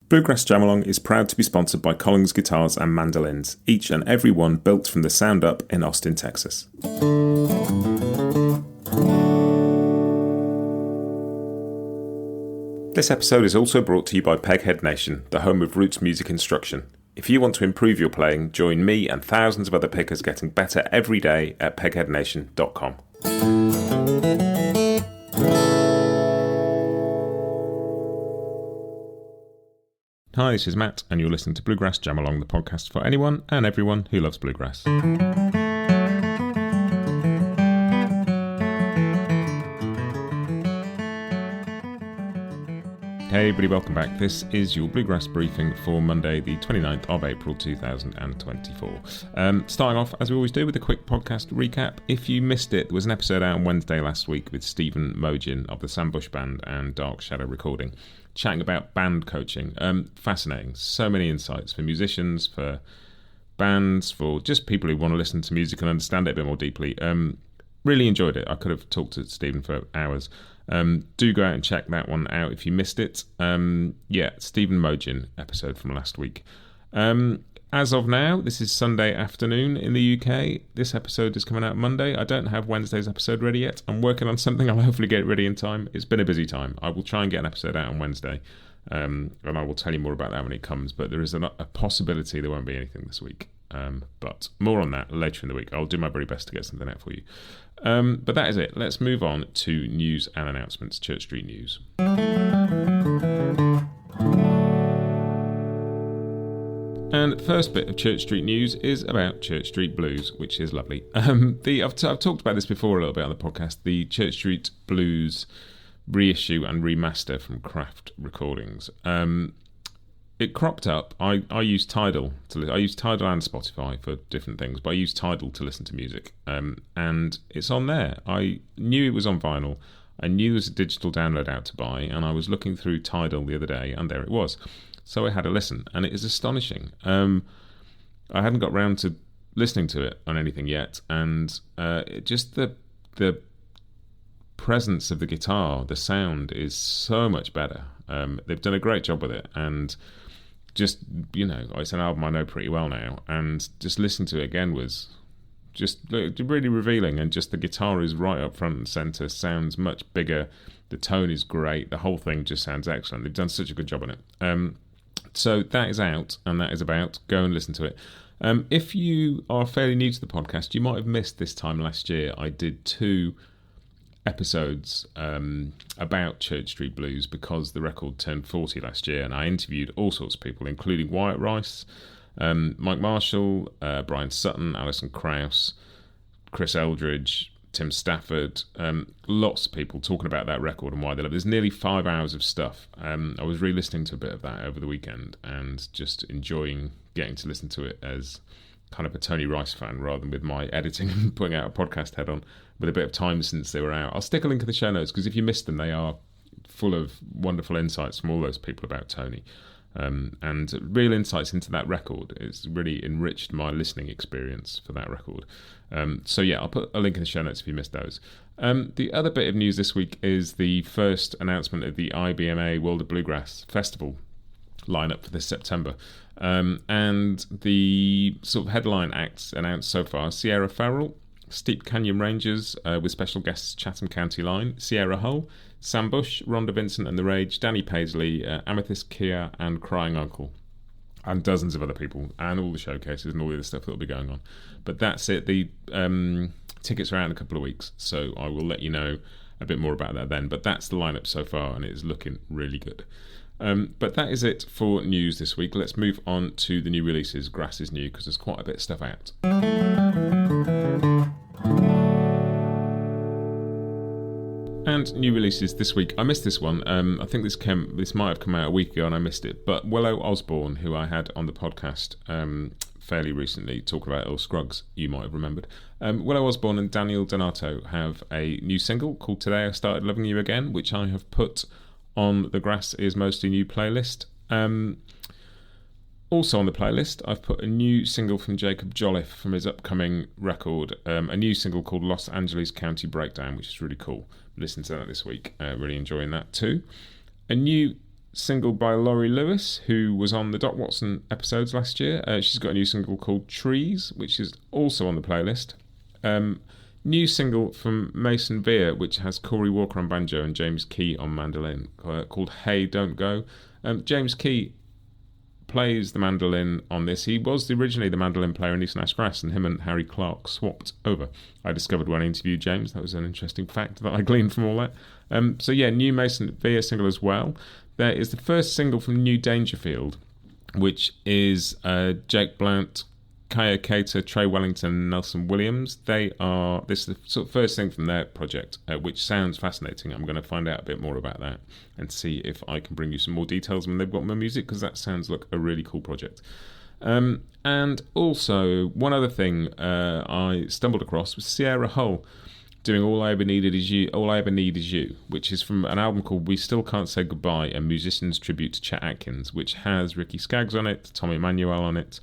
Bluegrass Jam Along is proud to be sponsored by Collins Guitars and Mandolins, each and every one built from the sound up in Austin, Texas. This episode is also brought to you by Peghead Nation, the home of roots music instruction. If you want to improve your playing, join me and thousands of other pickers getting better every day at pegheadnation.com. Hi, this is Matt, and you're listening to Bluegrass Jam Along, the podcast for anyone and everyone who loves bluegrass. Hey everybody, welcome back. This is your Bluegrass Briefing for Monday, the 29th of April 2024. Starting off, as we always do, with a quick podcast recap. If you missed it, there was an episode out on Wednesday last week with Stephen Mogin of the Sam Bush Band and Dark Shadow Recording, chatting about band coaching. Fascinating. So many insights for musicians, for bands, for just people who want to listen to music and understand it a bit more deeply. Really enjoyed it. I could have talked to Stephen for hours. Do go out and check that one out if you missed it. Stephen Mogin episode from last week. As of now, this is Sunday afternoon in the UK. This episode is coming out Monday. I don't have Wednesday's episode ready yet. I'm working on something. I'll hopefully get it ready in time. It's been a busy time. I will try and get an episode out on Wednesday, and I will tell you more about that when it comes, but there is a possibility there won't be anything this week. But more on that later in the week. I'll do my very best to get something out for you. But that is it. Let's move on to news and announcements. Church Street News. And the first bit of Church Street News is about Church Street Blues, which is lovely. I've talked about this before a little bit on the podcast. The Church Street Blues reissue and remaster from Craft Recordings. It cropped up. I use Tidal I use Tidal and Spotify for different things, but I use Tidal to listen to music, and it's on there. I knew it was on vinyl. I knew there was a digital download out to buy, and I was looking through Tidal the other day, and there it was. So I had a listen, and it is astonishing. I hadn't got round to listening to it on anything yet, and just the presence of the guitar, the sound is so much better. They've done a great job with it, and just, it's an album I know pretty well now, and just listening to it again was just really revealing, and just the guitar is right up front and centre, sounds much bigger, the tone is great, the whole thing just sounds excellent. They've done such a good job on it. So that is out, and that is about. Go and listen to it. If you are fairly new to the podcast, you might have missed this time last year. I did 2 episodes about Church Street Blues because the record turned 40 last year, and I interviewed all sorts of people, including Wyatt Rice, Mike Marshall, Bryan Sutton, Alison Krauss, Chris Eldridge, Tim Stafford, lots of people talking about that record and why they love it. There's nearly 5 hours of stuff. I was re-listening to a bit of that over the weekend and just enjoying getting to listen to it as kind of a Tony Rice fan rather than with my editing and putting out a podcast head on with a bit of time since they were out. I'll stick a link in the show notes because if you missed them, they are full of wonderful insights from all those people about Tony. And real insights into that record. It's really enriched my listening experience for that record. I'll put a link in the show notes if you missed those. The other bit of news this week is the first announcement of the IBMA World of Bluegrass Festival lineup for this September. And the sort of headline acts announced so far: Sierra Farrell, Steep Canyon Rangers with special guests Chatham County Line, Sierra Hull, Sam Bush, Rhonda Vincent and the Rage, Danny Paisley, Amethyst Kia and Crying Uncle, and dozens of other people, and all the showcases and all the other stuff that will be going on. But that's it. The tickets are out in a couple of weeks, so I will let you know a bit more about that then. But that's the lineup so far, and it is looking really good. But that is it for news this week. Let's move on to the new releases. Grass is new because there's quite a bit of stuff out. And new releases this week. I missed this one. I think this might have come out a week ago and I missed it. But Willow Osborne, who I had on the podcast fairly recently, talking about Earl Scruggs, you might have remembered. Willow Osborne and Daniel Donato have a new single called Today I Started Loving You Again, which I have put on the Grass Is Mostly New playlist. Also on the playlist, I've put a new single from Jacob Jolliffe from his upcoming record, a new single called Los Angeles County Breakdown, which is really cool. Listen to that this week. Really enjoying that too. A new single by Laurie Lewis, who was on the Doc Watson episodes last year. She's got a new single called Trees, which is also on the playlist. New single from Mason Veer, which has Corey Walker on banjo and James Key on mandolin, called Hey Don't Go. James Key plays the mandolin on this. He was originally the mandolin player in Eastern Ashgrass, and him and Harry Clark swapped over. I discovered when I interviewed James. That was an interesting fact that I gleaned from all that. So yeah, new Mason Veer single as well. There is the first single from New Dangerfield, which is Jake Blount, Kaya Cater, Trey Wellington, and Nelson Williams. This is the sort of first thing from their project, which sounds fascinating. I'm going to find out a bit more about that and see if I can bring you some more details when they've got more music, because that sounds like a really cool project. And also, one other thing I stumbled across was Sierra Hull doing All I Ever Need Is You, which is from an album called We Still Can't Say Goodbye, a musician's tribute to Chet Atkins, which has Ricky Skaggs on it, Tommy Emmanuel on it,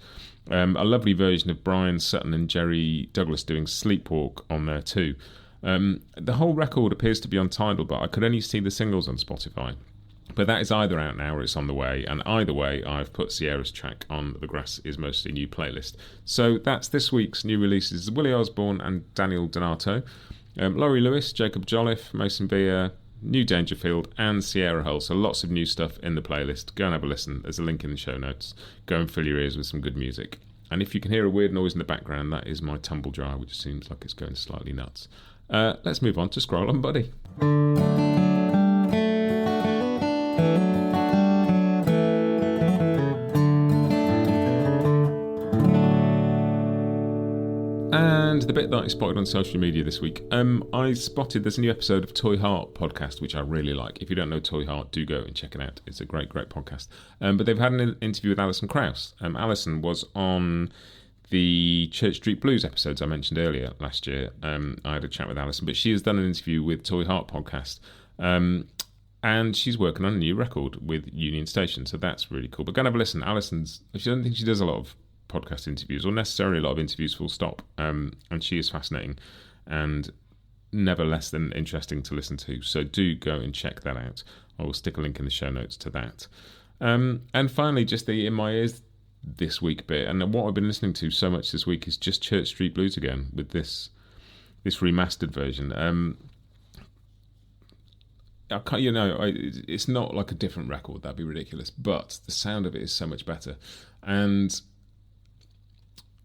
a lovely version of Bryan Sutton and Jerry Douglas doing Sleepwalk on there too. The whole record appears to be on Tidal, but I could only see the singles on Spotify. But that is either out now or it's on the way, and either way I've put Sierra's track on the Grass Is Mostly New playlist. So that's this week's new releases: Willie Osborne and Daniel Donato, Laurie Lewis, Jacob Jolliffe, Mason Veer, New Dangerfield and Sierra Hull. So lots of new stuff in the playlist. Go and have a listen. There's a link in the show notes. Go and fill your ears with some good music. And if you can hear a weird noise in the background, that is my tumble dryer, which seems like it's going slightly nuts. Let's move on to Scroll On Buddy. And the bit that I spotted on social media this week, I spotted there's a new episode of Toy Heart podcast, which I really like. If you don't know Toy Heart, do go and check it out. It's a great, great podcast. But they've had an interview with Alison Krauss. Alison was on the Church Street Blues episodes I mentioned earlier last year. I had a chat with Alison, but she has done an interview with Toy Heart podcast. And she's working on a new record with Union Station, so that's really cool. But go and have a listen. I don't think she does a lot of podcast interviews, or necessarily a lot of interviews full stop, and she is fascinating and never less than interesting to listen to, so do go and check that out. I will stick a link in the show notes to that. And finally, just the In My Ears this week bit, and what I've been listening to so much this week is just Church Street Blues again with this remastered version. It's not like a different record, that'd be ridiculous, but the sound of it is so much better. And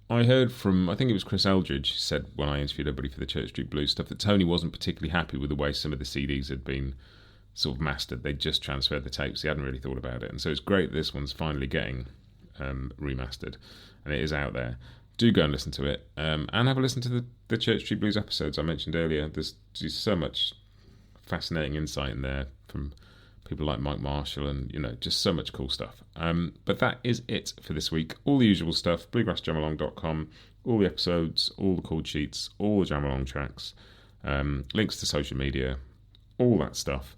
I heard from, I think it was Chris Eldridge, said when I interviewed everybody for the Church Street Blues stuff, that Tony wasn't particularly happy with the way some of the CDs had been sort of mastered. They'd just transferred the tapes. He hadn't really thought about it. And so it's great that this one's finally getting remastered, and it is out there. Do go and listen to it, and have a listen to the Church Street Blues episodes I mentioned earlier. There's so much fascinating insight in there from people like Mike Marshall, and just so much cool stuff. But that is it for this week. All the usual stuff, bluegrassjamalong.com, all the episodes, all the chord sheets, all the Jam Along tracks, links to social media, all that stuff.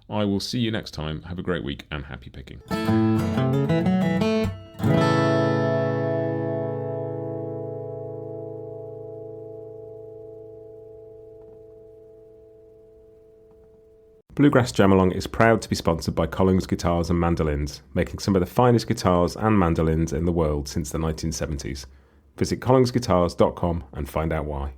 I will see you next time. Have a great week and happy picking. Bluegrass Jam Along is proud to be sponsored by Collings Guitars and Mandolins, making some of the finest guitars and mandolins in the world since the 1970s. Visit collingsguitars.com and find out why.